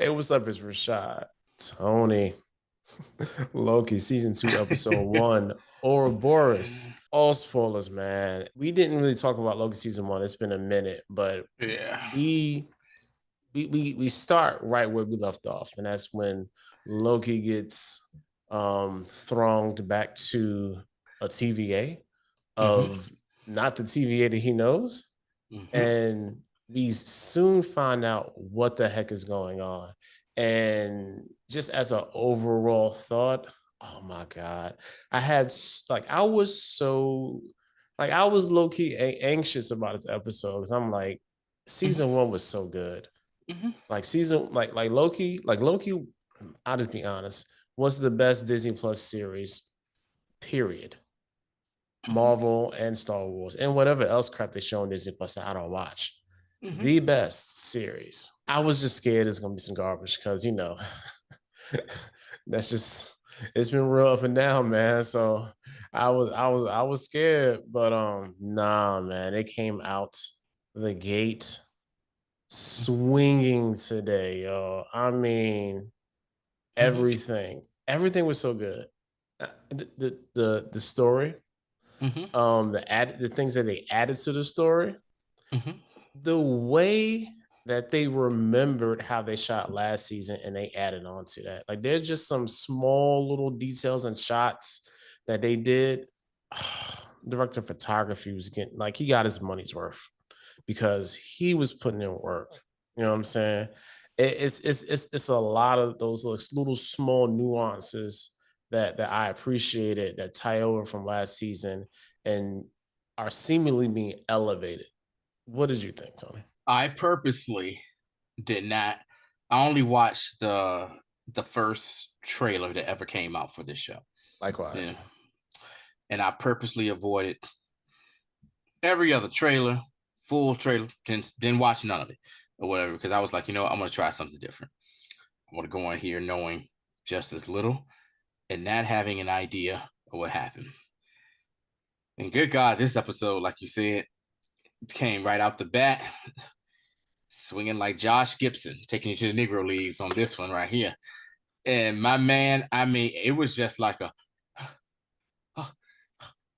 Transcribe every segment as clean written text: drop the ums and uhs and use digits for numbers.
Hey, what's up? It's Rashad. Tony. Loki, season 2, episode 1. Ouroboros. All spoilers, man. We didn't really talk about Loki season 1. It's been a minute, but Yeah. we we start right where we left off, and that's when Loki gets thronged back to a TVA Mm-hmm. of not the TVA that he knows, Mm-hmm. and we soon find out what the heck is going on. And just as an overall thought, oh my god, I was so I was low key anxious about this episode because I'm like, Mm-hmm. season 1 was so good. Mm-hmm. Loki. I'll just be honest, was the best Disney Plus series. Period. Marvel and Star Wars and whatever else crap they show on Disney Plus that I don't watch. Mm-hmm. The best series. I was just scared it's gonna be some garbage because that's just it's been real up and down, man. So I was scared, but nah, man, it came out the gate swinging today, yo. I mean, Mm-hmm. everything was so good. The story, Mm-hmm. the things that they added to the story, Mm-hmm. the way that they remembered how they shot last season and they added on to that. Like there's just some small little details and shots that they did. Director of photography was getting like he got his money's worth because he was putting in work. You know what I'm saying? It's a lot of those little small nuances that I appreciated that tie over from last season and are seemingly being elevated. What did you think, Tony? I purposely did not. I only watched the first trailer that ever came out for this show. Yeah. Likewise. And I purposely avoided every other trailer, full trailer, didn't watch none of it or whatever, because I was like, I'm gonna try something different. I want to go in here knowing just as little and not having an idea of what happened. And good God, this episode, like you said, came right out the bat, swinging like Josh Gibson, taking you to the Negro Leagues on this one right here. And my man, I mean, it was just like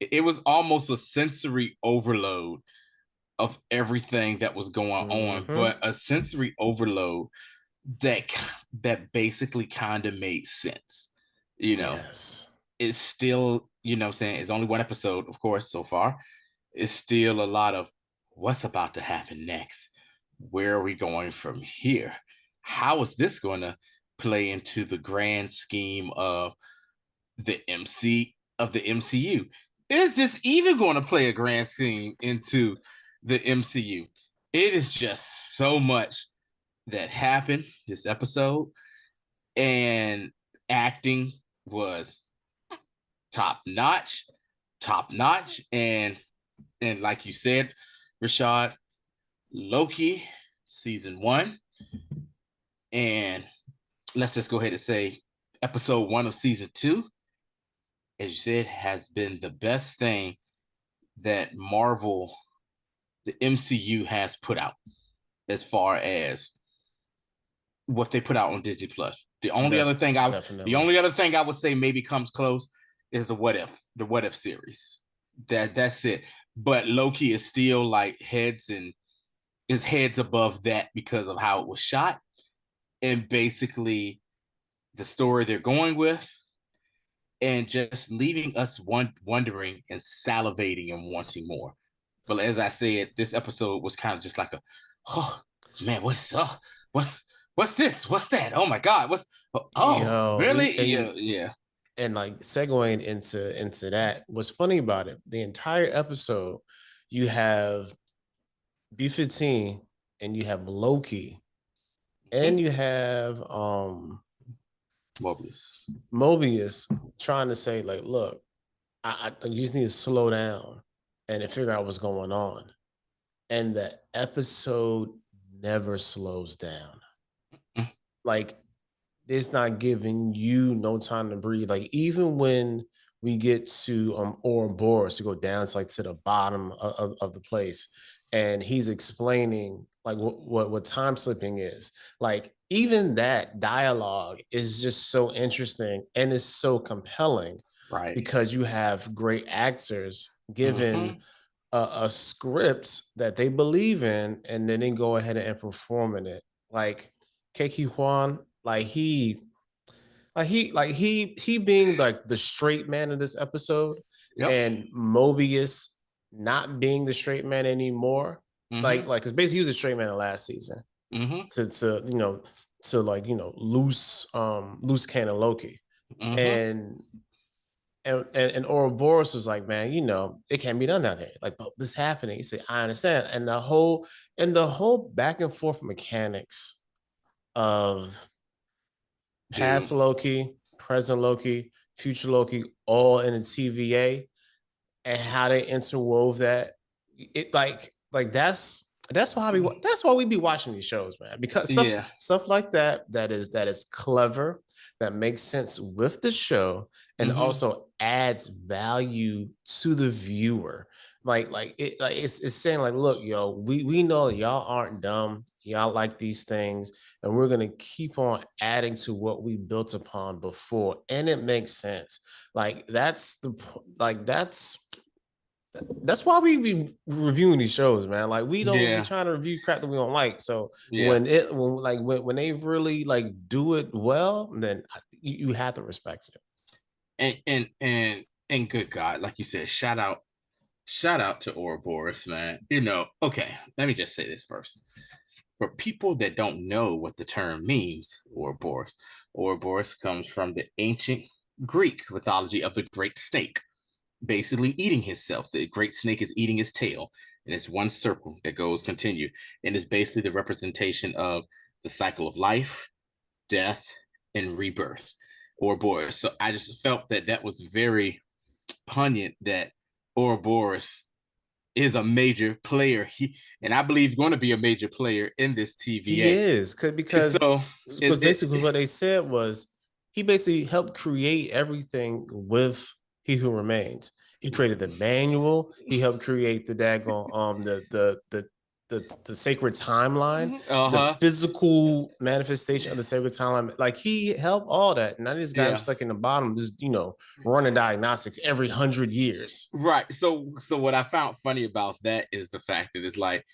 it was almost a sensory overload of everything that was going on, Mm-hmm. but a sensory overload that basically kind of made sense. You know, Yes. it's still, saying it's only one episode, of course, so far. It's still a lot of what's about to happen next. Where are we going from here? How is this going to play into the grand scheme of the MCU? Is this even going to play a grand scheme into the MCU? It is just so much that happened this episode, and acting was top notch, top notch, and like you said, Rashad, Loki season 1, and let's just go ahead and say episode 1 of season 2, as you said, has been the best thing that Marvel, the MCU, has put out as far as what they put out on Disney Plus. The Definitely. only other thing I would say maybe comes close is the What If series. That's it. But Loki is still like heads above that because of how it was shot and basically the story they're going with, and just leaving us wondering and salivating and wanting more. But as I said, this episode was kind of just like oh man, what's this? What's that? Oh my God, oh Yo, really? and Yeah, yeah. and like segueing into that, what's funny about it, the entire episode, you have B-15 and you have Loki and Mm-hmm. you have Mobius. Mobius trying to say, like, look, I you just need to slow down and figure out what's going on. And the episode never slows down. Like, it's not giving you no time to breathe. Like, even when we get to Ouroboros to go down to like to the bottom of the place, and he's explaining like what time slipping is. Like even that dialogue is just so interesting and is so compelling Right. because you have great actors Mm-hmm. given a script that they believe in, and then they go ahead and perform in it. Like Ke Huy Quan, he being like the straight man in this episode, Yep. and Mobius not being the straight man anymore. Mm-hmm. Because basically he was a straight man in last season Mm-hmm. to like loose cannon Loki, Mm-hmm. and and Ouroboros was like, man, it can't be done out here. Like, but this happening. He said, I understand. And the whole back and forth mechanics of Dude. past Loki, present Loki, future Loki, all in the TVA, and how they interwove that. It like that's why we be watching these shows, man. Because stuff Yeah. stuff like that is clever, that makes sense with the show, and Mm-hmm. also adds value to the viewer. It's saying like, look, yo, we know y'all aren't dumb, y'all like these things, and we're gonna keep on adding to what we built upon before, and it makes sense. Like that's why we be reviewing these shows, man. Like we don't be Yeah. trying to review crap that we don't like. So Yeah. when they really like do it well, then you have to respect it. And good God, like you said, shout out to Ouroboros, man. Okay, let me just say this first. For people that don't know what the term means, Ouroboros comes from the ancient Greek mythology of the great snake, basically eating himself. The great snake is eating his tail, and it's one circle that goes continue, and it's basically the representation of the cycle of life, death, and rebirth. Ouroboros. So I just felt that was very poignant that Ouroboros is a major player. And I believe going to be a major player in this He TVA. is because So because basically what they said was he basically helped create everything with He Who Remains. He created the manual. He helped create the daggone the sacred timeline, the uh-huh. physical manifestation of the sacred timeline. Like he helped all that. Not this guy Yeah. was stuck in the bottom, just running diagnostics every 100 years. Right. So what I found funny about that is the fact that it's like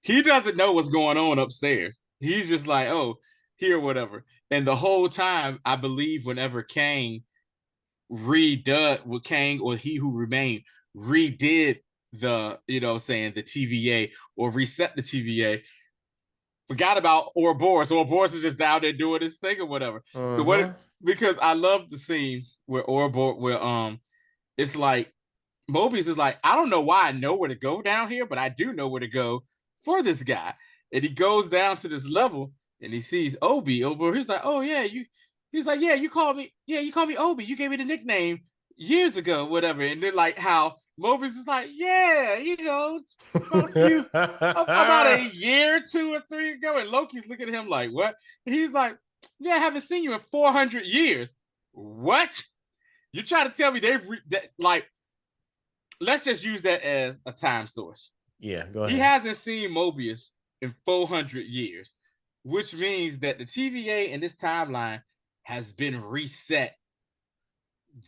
he doesn't know what's going on upstairs. He's just like, oh, here, whatever. And the whole time, I believe whenever Kang redid with Kang or He Who Remained redid the, saying the TVA or reset the TVA, forgot about Ouroboros. Ouroboros is just down there doing his thing or whatever. Uh-huh. Because I love the scene where Ouroboros, where it's like Mobius is like, I don't know why I know where to go down here, but I do know where to go for this guy. And he goes down to this level and he sees Obi over. He's like, oh yeah, he's like, yeah, you call me Obi. You gave me the nickname years ago, whatever. And they're like how Mobius is like, yeah, about a year, 2 or 3 ago. And Loki's looking at him like, what? And he's like, yeah, I haven't seen you in 400 years. What? You try to tell me like, let's just use that as a time source. Yeah, go He ahead. hasn't seen Mobius in 400 years, which means that the TVA in this timeline has been reset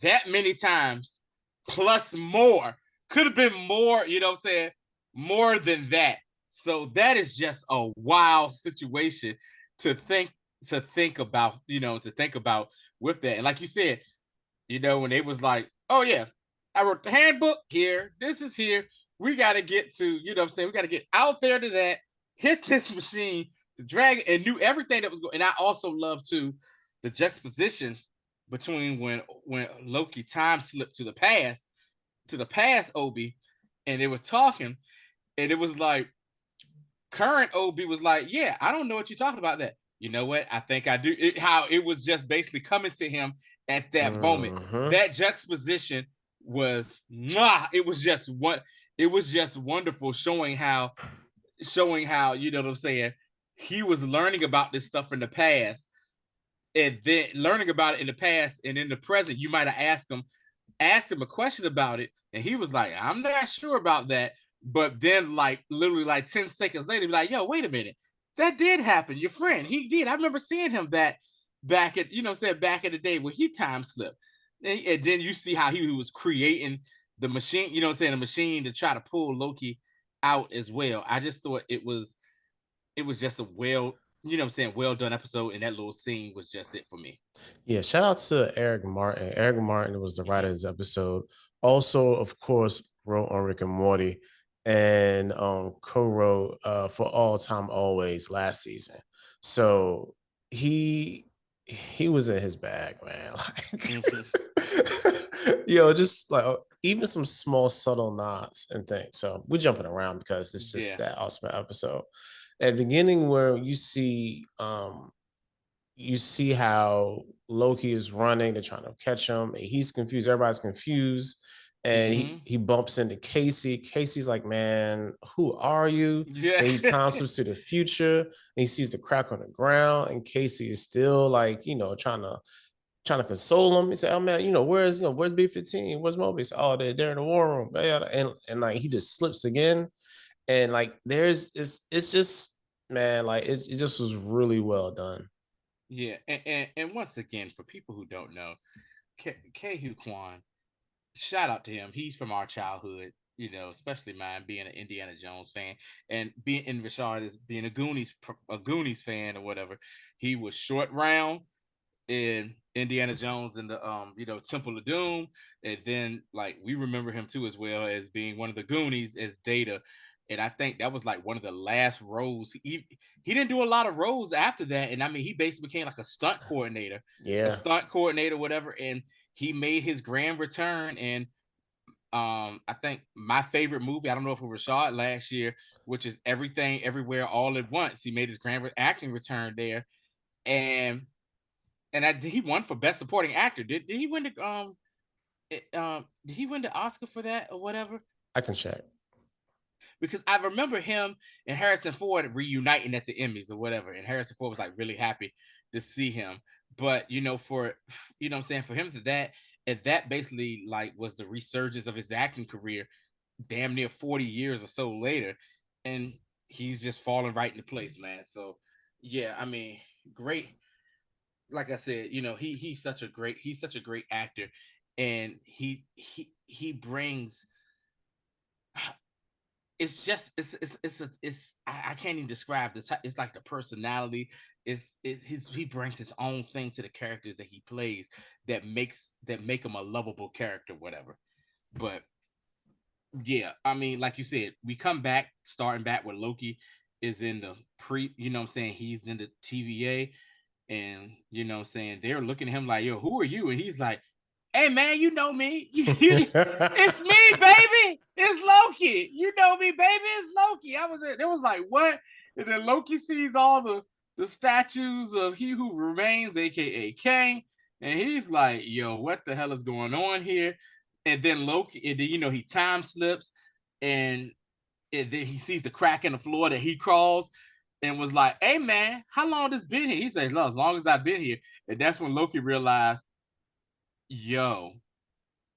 that many times, plus more. Could have been more, you know what I'm saying? More than that. So that is just a wild situation to think about, with that. And like you said, when they was like, oh yeah, I wrote the handbook here, this is here. We got to get to, what I'm saying? We got to get out there to that, hit this machine, the dragon, and knew everything that was going. And I also love too the juxtaposition between when Loki time slipped to the past Obi, and they were talking, and it was like current Obi was like, yeah, I don't know what you're talking about. That, you know what? I think I do. How it was just basically coming to him at that moment. Uh-huh. That juxtaposition was mwah, it was just wonderful, showing how you know what I'm saying, he was learning about this stuff in the past, and then learning about it in the past, and in the present you might have asked him a question about it, and he was like, I'm not sure about that, But then, like literally, like 10 seconds later, be like, "Yo, wait a minute, that did happen. Your friend, he did. I remember seeing him back at said back in the day when he time slipped." And then you see how he was creating the machine. The machine to try to pull Loki out as well. I just thought it was just a well done episode, and that little scene was just it for me. Yeah, shout out to Eric Martin. Eric Martin was the writer Mhm. of this episode. Also, of course, wrote on Rick and Morty and co-wrote for All Time Always last season. So he was in his bag, man. Mhm. Like just like even some small subtle nods and things. So we're jumping around because it's just Yeah. that awesome episode. At the beginning where you see how Loki is running, they're trying to catch him, and he's confused, everybody's confused, and he Hmm. he bumps into Casey. Casey's like, "Man, who are you?" Yeah. And he time slips to the future, and he sees the crack on the ground, and Casey is still like, trying to console him. He said, "Oh man, where's B-15? Where's Mobius? Oh, they're in the war room." And like he just slips again, and like it's just, man, like it just was really well done. Yeah. And once again, for people who don't know, Ke Huy Quan, shout out to him. He's from our childhood, especially mine, being an Indiana Jones fan, and being in Richard is being a Goonies fan or whatever. He was Short Round in Indiana Jones and the Temple of Doom, and then like we remember him too as well as being one of the Goonies as Data, and I think that was like one of the last roles. He didn't do a lot of roles after that, and I mean he basically became like Yeah. whatever, and he made his grand return. And I think my favorite movie, I don't know if it was Rashad last year, which is Everything Everywhere All at Once. He made his grand acting return there, and he won for best supporting actor. Did he win did he win the Oscar for that or whatever? I can check. Because I remember him and Harrison Ford reuniting at the Emmys or whatever, and Harrison Ford was like really happy to see him. But for what I'm saying, for him to that, and that basically like was the resurgence of his acting career, damn near 40 years or so later, and he's just falling right into place, man. So yeah, I mean, great, like I said, he's such a great actor, and he brings. It's just I can't even describe the type. It's like the personality. He brings his own thing to the characters that he plays that make him a lovable character, whatever. But yeah, I mean, like you said, we come back starting back with Loki is in the pre. You know what I'm saying? He's in the TVA, and what I'm saying, they're looking at him like, "Yo, who are you?" And he's like, "Hey man, you know me. It's me, baby. It's Loki. You know me, baby. It's Loki." It was like, what? And then Loki sees all the statues of he who remains, aka Kang, and he's like, "Yo, what the hell is going on here?" And then he time slips, and then he sees the crack in the floor that he crawls, and was like, "Hey man, how long this been here?" He says, "Look, as long as I've been here." And that's when Loki realized, "Yo,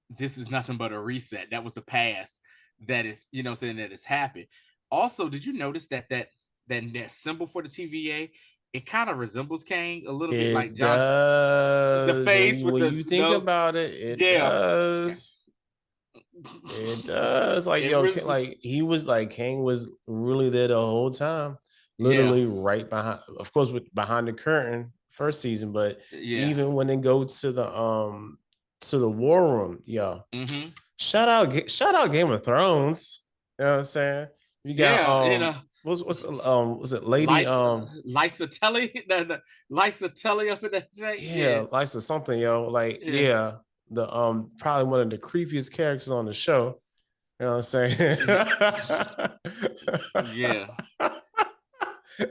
this is nothing but a reset. That was the past. That is, saying that it's happened." Also, did you notice that symbol for the TVA? It kind of resembles Kang a little bit, like It John, the does. face with When the you think no, about it, it yeah, does. It does. Like, it was, like he was like King was really there the whole time, yeah, literally right behind, of course, with behind the curtain first season, but yeah, even when they go to the war room, mm-hmm, shout out Game of Thrones. You know what I'm saying? You got yeah, what's was it Lady Lysa Telly, the Lysa Telly up in that shit, yeah, yeah, Lisa something, like, yeah, yeah, the probably one of the creepiest characters on the show. You know what I'm saying? yeah.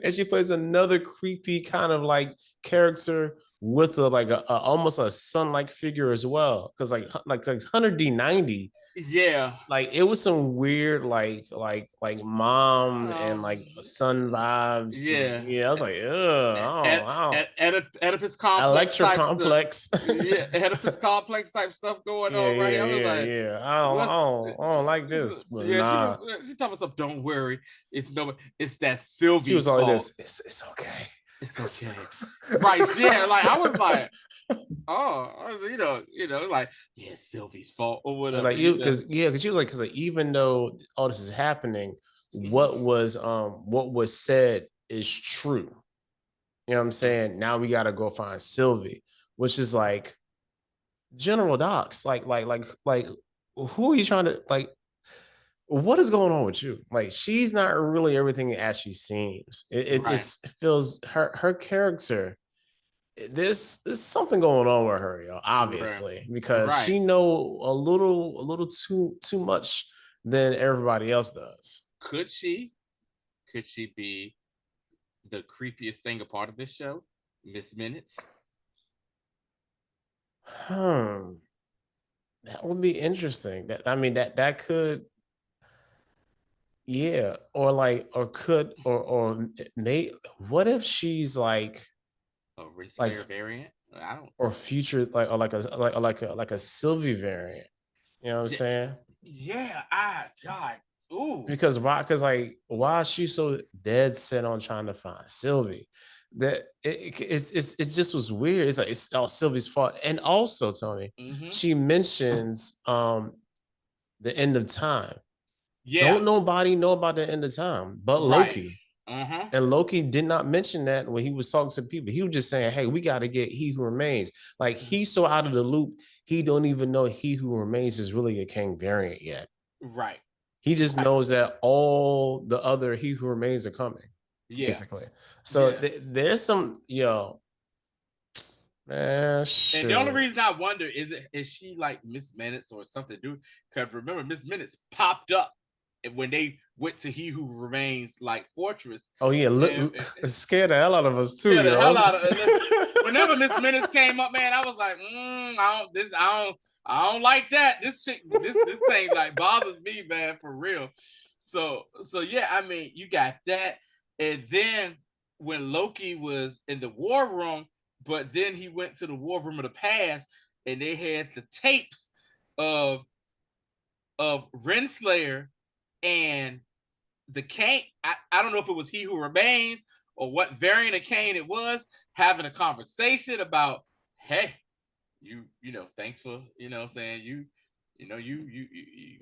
And she plays another creepy kind of like character with a almost a son-like figure as well. Because like 100D90, Yeah. like it was some weird like mom and Um, like son vibes. yeah. Yeah, I was like, ugh, I don't. Oedipus complex Electro type stuff. complex. Yeah, Oedipus complex type stuff going Yeah, on right yeah, here. I was yeah, like, yeah. what's I don't like this, but yeah, nah. she told us up, don't worry. It's that She was Sylvie's all like fault. this. It's okay. It's okay. Right. Yeah, like I was like, oh, like, yeah, Sylvie's fault or And whatever, like you, because she was like, because like, even though all this is happening, Mhm. what was said is true. You know what I'm Mhm. saying? Now we gotta go find Sylvie, which is like General Docs. Like who are you trying to like? What is going on with you? Like she's not really everything as she seems. Right. It feels her character. There's something going on with her, yo. Right. Obviously, because Right. she know a little too much than everybody else does. Could she? Could she be the creepiest thing a part of this show? Miss Minutes? Hmm, that would be interesting. That I mean that could, yeah, or like or could or may. What if she's A Renslayer like variant? I don't. or future like or like a Sylvie variant? You know what I'm Yeah. saying? Yeah. God. Ooh. Because why? Because like why is she so dead set on trying to find Sylvie? That it just was weird. It's like it's all Sylvie's fault. And also, Tony, Mm-hmm. she mentions the end of time. Yeah. Don't nobody know about the end of time but Right. Loki. Uh-huh. And Loki did not mention that when he was talking to people. He was just saying, "Hey, we got to get He Who Remains." Like he's so out of the loop, he don't even know He Who Remains is really a King variant yet. Right. He just Right. knows that all the other He Who Remains are coming, Yeah. basically. So Yeah. there's some, man, And the only shoot. reason I wonder is she like Miss Minutes or something to do? Because remember, Miss Minutes popped up when they went to He Who Remains like Fortress, Oh yeah, and scared the hell out of us too, yeah, the hell yo. out of it. Whenever Miss Minutes came up, man, I was like, I don't like that. This chick, this thing like bothers me, man, for real. So yeah, I mean, you got that, and then when Loki was in the war room, but then he went to the war room of the past, and they had the tapes of Renslayer and the Kane. I don't know if it was He Who Remains or what variant of Kane it was, having a conversation about, hey, thanks for, what I'm saying, you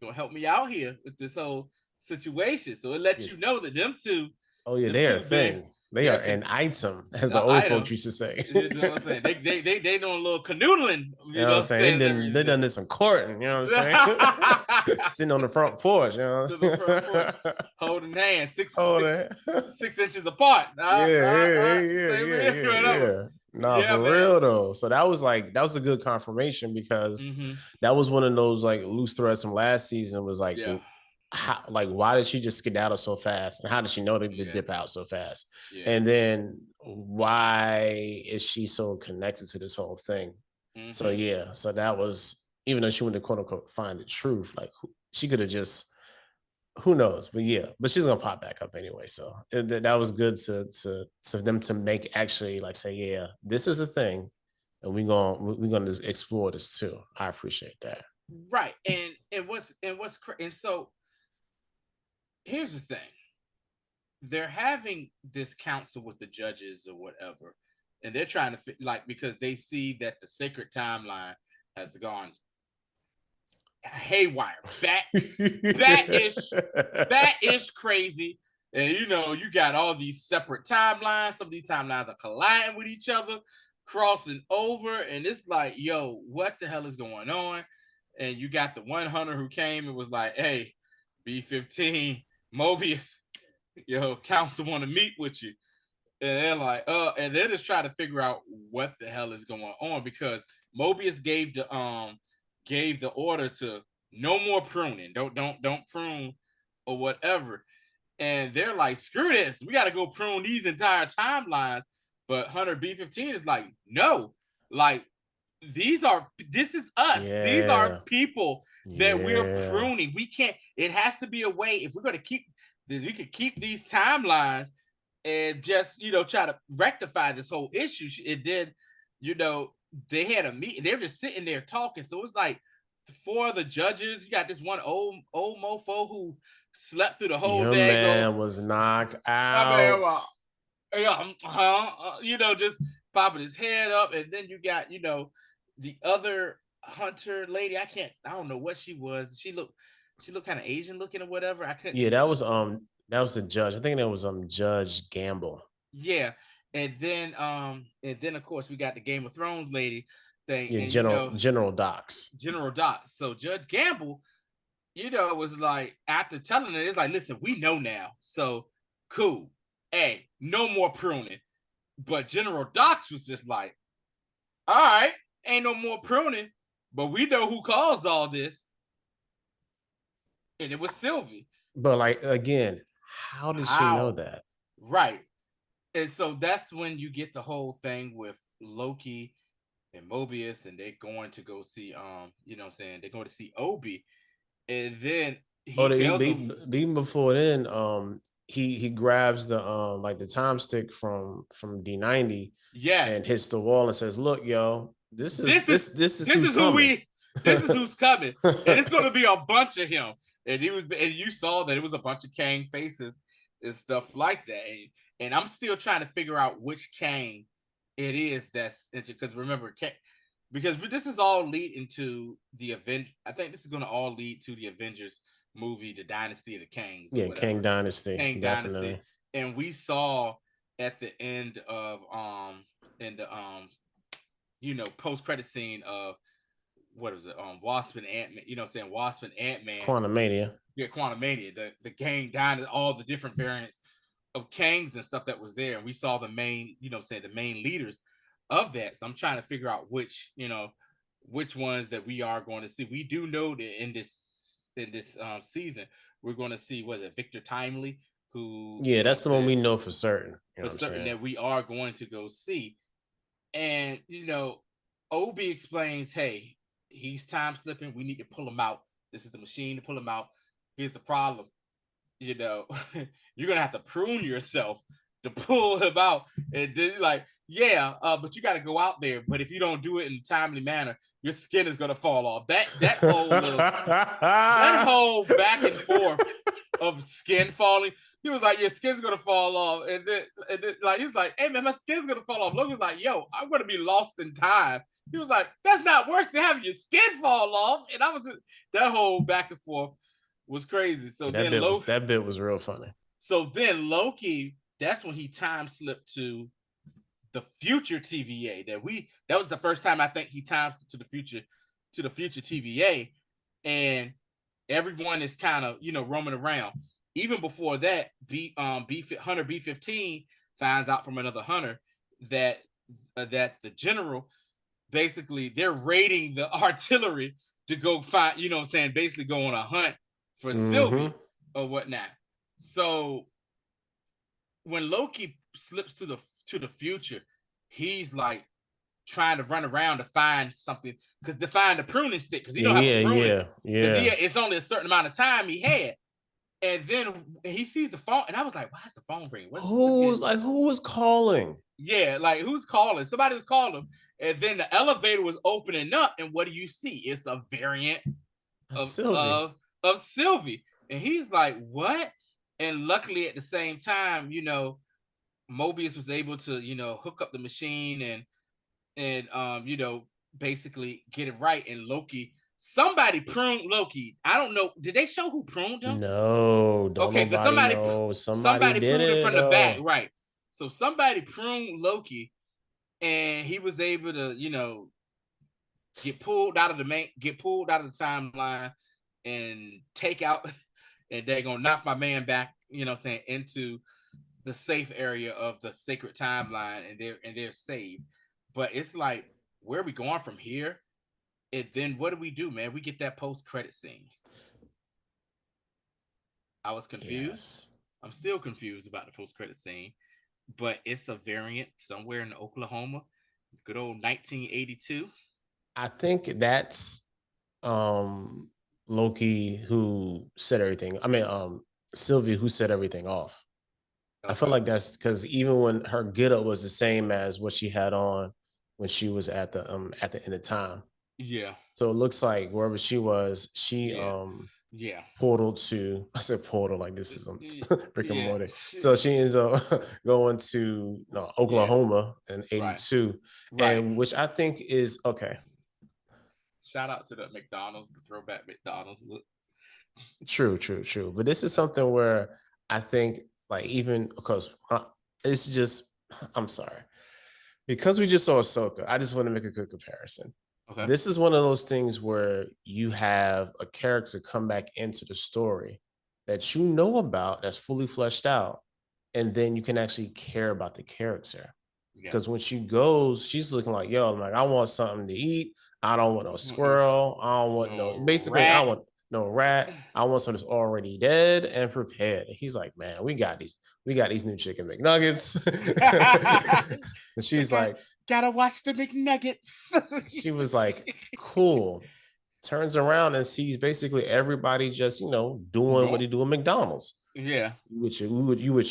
gonna help me out here with this whole situation. So it lets Yeah. you know that Oh yeah, them they are a two been, thing. They are yeah, an item, as the the old folks item. used to say. You know what I'm saying? They doing a little canoodling, You know what what I'm I'm saying? saying, and They everything. done this some courting, you know what I'm saying? Sitting on the front porch, you know what Sitting on the I'm front porch, saying? holding hands, Hold it. 6 inches apart. Yeah, yeah, yeah, Same yeah, here, yeah, whatever. yeah. Nah, Yeah, for man. real though. So that was a good confirmation because Mm-hmm. that was one of those like loose threads from last season. Was like, Yeah, like why did she just skedaddle so fast, and how did she know to yeah, dip out so fast? yeah. And then why is she so connected to this whole thing? So Mm-hmm. yeah, so that was, even though she went to quote unquote find the truth, like she could have just, who knows, but yeah, but she's gonna pop back up anyway. So that was good to them to make actually like say, yeah, this is a thing, and we're gonna just explore this too. I appreciate that. Right. And so here's the thing. They're having this council with the judges or whatever, and they're trying to like, because they see that the sacred timeline has gone haywire. That is that is crazy. And you got all these separate timelines. Some of these timelines are colliding with each other, crossing over, and it's like, yo, what the hell is going on? And you got the one hunter who came and was like, hey, B-15, Mobius, council want to meet with you. And they're like, and they're just trying to figure out what the hell is going on, because Mobius gave the order to no more pruning. Don't prune or whatever. And they're like, screw this. We got to go prune these entire timelines. But Hunter B-15 is like, no, like this is us. These are Yeah. people that we're Yeah. pruning. We can't. It has to be a way if we're going to keep. We could keep these timelines and just try to rectify this whole issue. It did, they had a meeting. They were just sitting there talking. So it's like four of the judges. You got this one old mofo who slept through the whole Your daggone. man was knocked I mean, out. yeah, just popping his head up, and then you got the other hunter lady. I don't know what she was. She looked kind of Asian looking or whatever. I Yeah, couldn't. that was the judge. I think that was Judge Gamble. Yeah, and then of course we got the Game of Thrones lady thing, Yeah, and General Docs. General Dot. So Judge Gamble, was like after telling it, it's like, listen, we know now, so cool. Hey, no more pruning. But General Docs was just like, all right, ain't no more pruning, but we know who caused all this, and it was Sylvie. But like again, how did she know How? that? Right. And so that's when you get the whole thing with Loki and Mobius, and they're going to go see what I'm saying, they're going to see Obi, and then Oh, he tells them, even before then, he grabs the like the time stick from D90 and yes, hits the wall and says, "Look, yo, this is this is this who's is who coming." we this is who's coming, and it's going to be a bunch of him. And you saw that it was a bunch of Kang faces and stuff like that. And I'm still trying to figure out which Kang it is that's because remember, because this is all leading to the event. I think this is going to all lead to the Avengers movie, the Dynasty of the Kangs or Yeah, King whatever, Dynasty, Kang Dynasty. definitely. And we saw at the end of in the post credit scene of what was it? Wasp and Ant Man. Saying Wasp and Ant Man. Quantumania. Yeah, Quantumania. The gang down all the different variants of Kangs and stuff that was there, and we saw the main, the main leaders of that. So I'm trying to figure out which ones that we are going to see. We do know that in this season we're going to see Victor Timely, who Yeah, that's the one said we know for certain. You know for what I'm certain saying? that we are going to go see. And Obi explains, hey, he's time slipping. We need to pull him out. This is the machine to pull him out. Here's the problem. You're gonna have to prune yourself to pull him out. And then like, yeah, but you got to go out there. But if you don't do it in a timely manner, your skin is gonna fall off. That whole back and forth of skin falling. He was like, your skin's gonna fall off. And then like he was like, hey man, my skin's gonna fall off. Logan's like, yo, I'm gonna be lost in time. He was like, that's not worse than having your skin fall off. And I was that whole back and forth was crazy. Yeah, that bit was real funny. So then Loki, that's when he time slipped to the future TVA. That was the first time I think he time to the future TVA. And everyone is kind of roaming around. Even before that, Hunter B-15 finds out from another hunter that the general, basically they're raiding the artillery to go find, basically go on a hunt for Sylvie or whatnot. So when Loki slips to the future, he's like trying to run around to find something, because to find the pruning stick, because he don't have a pruning, because it's only a certain amount of time he had. And then he sees the phone, and I was like, "Why is the phone ringing? Who was calling?" Yeah, like who's calling? Somebody was calling. And then the elevator was opening up, and what do you see? It's a variant of Sylvie. Of Sylvie, and he's like, "What?" And luckily, at the same time, Mobius was able to hook up the machine and basically get it right. And Loki, somebody pruned Loki. I don't know. Did they show who pruned him? No, don't Okay, because nobody know. Somebody did pruned him it from the back, though. right? So somebody pruned Loki, and he was able to get pulled out of the timeline and take out, and they're gonna knock my man back, into the safe area of the sacred timeline, and they're saved. But it's like, where are we going from here? And then what do we do, man? We get that post-credit scene. I was confused. Yes. I'm still confused about the post-credit scene. but it's a variant somewhere in Oklahoma. Good old 1982. I think that's um Loki who set everything. I mean, Sylvia who set everything off. I feel Okay. like that's because even when her get up was the same as what she had on when she was at the end of time. Yeah. So it looks like wherever she was, she Yeah. Yeah. portal to I said portal like this is Rick and Yeah. Morty. So she ends up going to Yeah. Oklahoma in Right. '82, Right. and which I think is okay. Shout out to the McDonald's, the throwback McDonald's look. True, true, true. But this is something where I think like even because it's just I'm sorry. Because we just saw Ahsoka, I just want to make a good comparison. Okay. This is one of those things where you have a character come back into the story that you know about that's fully fleshed out, and then you can actually care about the character. Yeah. Because when she goes, she's looking like, yo, I'm like, I want something to eat. I don't want no squirrel. I don't want no, No basically, I rat. don't want no rat. I want something that's already dead and prepared. And he's like, man, we got these new chicken McNuggets. And she's got, like, gotta watch the McNuggets. she was like, cool. Turns around and sees basically everybody just, doing what No. they do at McDonald's. Yeah. You with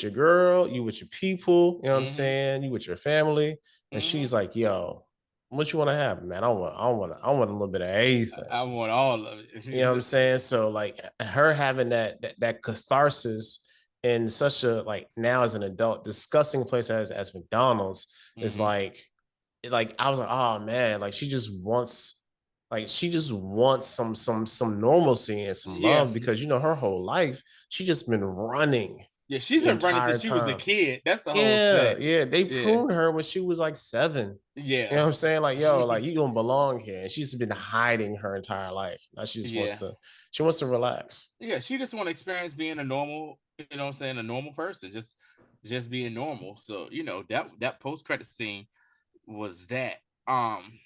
your girl, you with your people, you know what I'm Mm-hmm. saying? You with your family. And Mm-hmm. she's like, yo, what you want to have, man? I want a little bit of everything. I want all of You know what I'm it. saying? So like her having that catharsis in such a like now as an adult disgusting place as McDonald's is Mm-hmm. like I was like, oh man, like she just wants some normalcy and some Yeah. love because her whole life she just been running Yeah, she's the been running since entire she was a time. kid. That's the whole Yeah, thing. yeah. They Yeah. pruned her when she was like 7. You Yeah. know what I'm saying? Like, yo, like you don't belong here. And she's been hiding her entire life. Now Yeah. she wants to relax. Yeah. She just want to experience being a normal, you know what I'm saying, a normal person. Just being normal. So, that post credit scene was that. Um,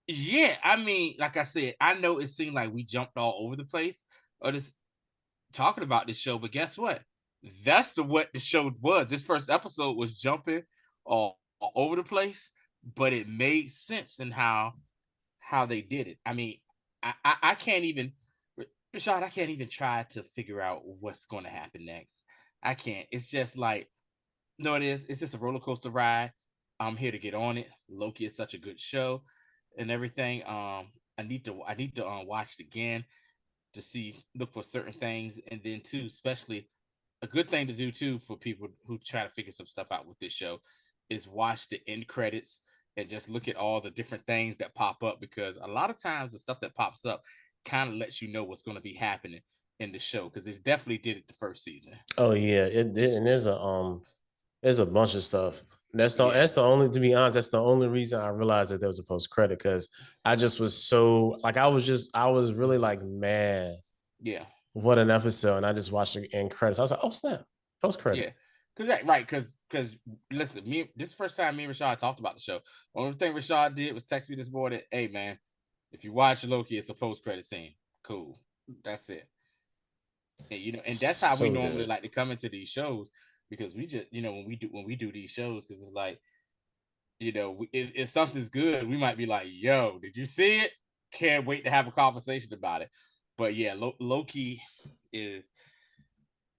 yeah, I mean, like I said, I know it seemed like we jumped all over the place or just talking about this show, but guess what? That's what the show was. This first episode was jumping all over the place, but it made sense in how they did it. I mean, I can't even, Rashad, I can't even try to figure out what's going to happen next. I can't. It's just like, no, it is. It's just a roller coaster ride. I'm here to get on it. Loki is such a good show and everything. I need to watch it again to look for certain things, and then too, especially a good thing to do too for people who try to figure some stuff out with this show is watch the end credits and just look at all the different things that pop up, because a lot of times the stuff that pops up kind of lets you know what's going to be happening in the show, because it definitely did it the first season. Oh yeah, it did. And there's a bunch of stuff. Yeah. That's the only to be honest, that's the only reason I realized that there was a post credit because I just was so like I was really like, man, Yeah. what an episode. And I just watched the end credits. I was like, oh snap, post credit. Yeah. Because listen, me this first time me and Rashad talked about the show. Only thing Rashad did was text me this morning, hey man, if you watch Loki, it's a post credit scene. Cool. That's it. And that's how we So normally good. like to come into these shows, because we just, when we do these shows, because it's like, if something's good, we might be like, yo, did you see it? Can't wait to have a conversation about it. But yeah, is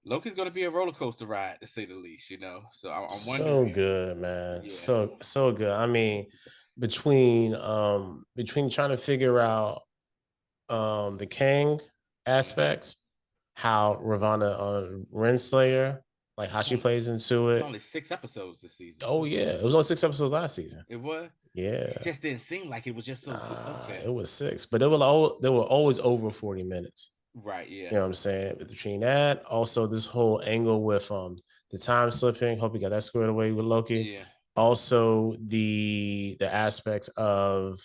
Loki's going to be a roller coaster ride, to say the least. So I'm So wondering. good, man. Yeah. So good. I mean, between trying to figure out the Kang Yeah. aspects, how Ravonna Renslayer, like how It's she only, plays into it's it. only 6 episodes this season Oh too. yeah, it was only 6 episodes last season. It was. It Yeah, just didn't seem like it was just so good. Okay. it was 6, but they were always over 40 minutes. Right. Yeah. You know what I'm saying? Between that, also this whole angle with the time slipping. Hope you got that squared away with Loki. Yeah. Also the aspects of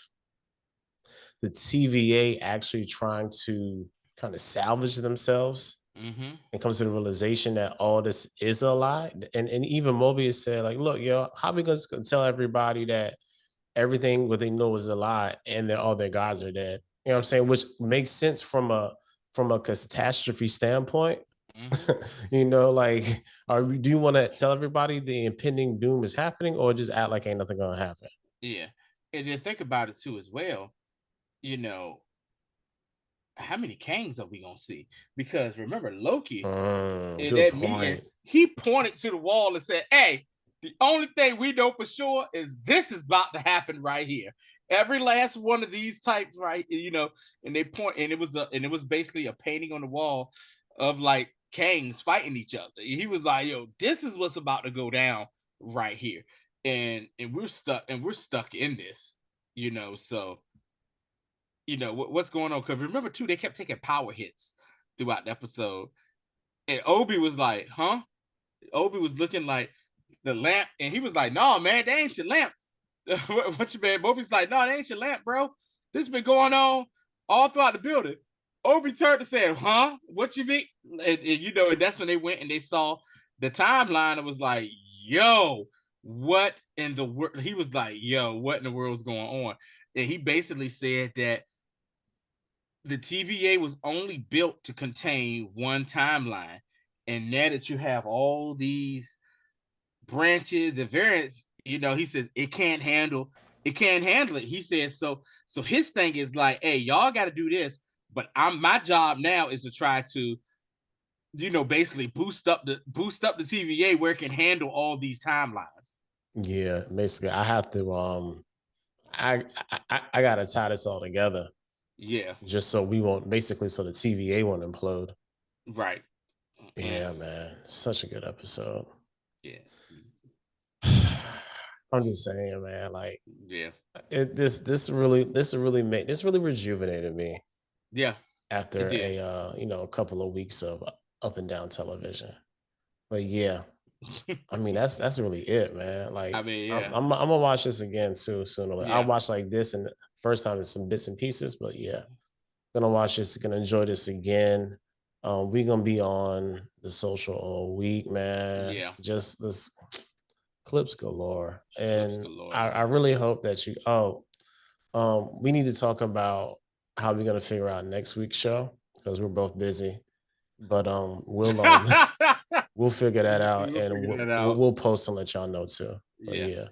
the TVA actually trying to kind of salvage themselves Mm-hmm. and come to the realization that all this is a lie. And even Mobius said, like, look, yo, how are we gonna tell everybody that everything what they know is a lie and that all their gods are dead? You know what I'm saying? Which makes sense from a catastrophe standpoint. Mm-hmm. You know, like, do you want to tell everybody the impending doom is happening, or just act like ain't nothing gonna happen? Yeah. And then think about it too as well. You know, how many Kangs are we gonna see? Because remember, Loki in Good that meeting, point. he pointed to the wall and said, "Hey, the only thing we know for sure is this is about to happen right here. Every last one of these types, right? You know." And they point, and it was basically a painting on the wall of like Kangs fighting each other. He was like, "Yo, this is what's about to go down right here," and we're stuck in this, you know. So what's going on? Because remember too, they kept taking power hits throughout the episode, and Obi was like, "Huh?" Obi was looking like the lamp, and he was like, "No, man, that ain't your lamp." What you man? Obi's like, "No, that ain't your lamp, bro. This been going on all throughout the building." Obi turned to say, "Huh? What you mean?" And that's when they went and they saw the timeline. It was like, "Yo, what in the world?" He was like, "Yo, what in the world's going on?" And he basically said that the TVA was only built to contain one timeline. And now that you have all these branches and variants, he says it can't handle it. He says so his thing is like, hey, y'all gotta do this, but my job now is to try to, basically boost up the TVA where it can handle all these timelines. Yeah, basically, I have to. I gotta tie this all together Yeah, just so we won't basically so the TVA won't implode. right. Mm, Yeah, man, such a good episode. yeah, I'm just saying, man. Like yeah, this really rejuvenated me yeah. It after did. a couple of weeks of up and down television. But yeah, I mean that's really it, man. I Like mean, I'm yeah, I'm, I'm gonna watch this again soon. Sooner or later. I'll yeah. watch like this and the first time in some bits and pieces, but yeah, gonna watch this, gonna enjoy this again. We're gonna be on the social all week, man. Yeah, Just this clips galore. clips And galore, I man. really hope that we need to talk about how we're gonna figure out next week's show because we're both busy. But we'll figure that out We'll and figure we'll, that we'll out. we'll post and let y'all know too. But Yeah, yeah, yeah.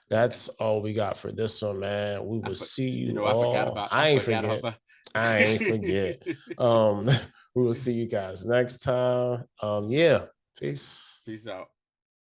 that's all we got for this one, man. We I will for, see you I forgot all. about I forgot about that. I ain't forget. Um, we will see you guys next time. Yeah, peace. Peace out.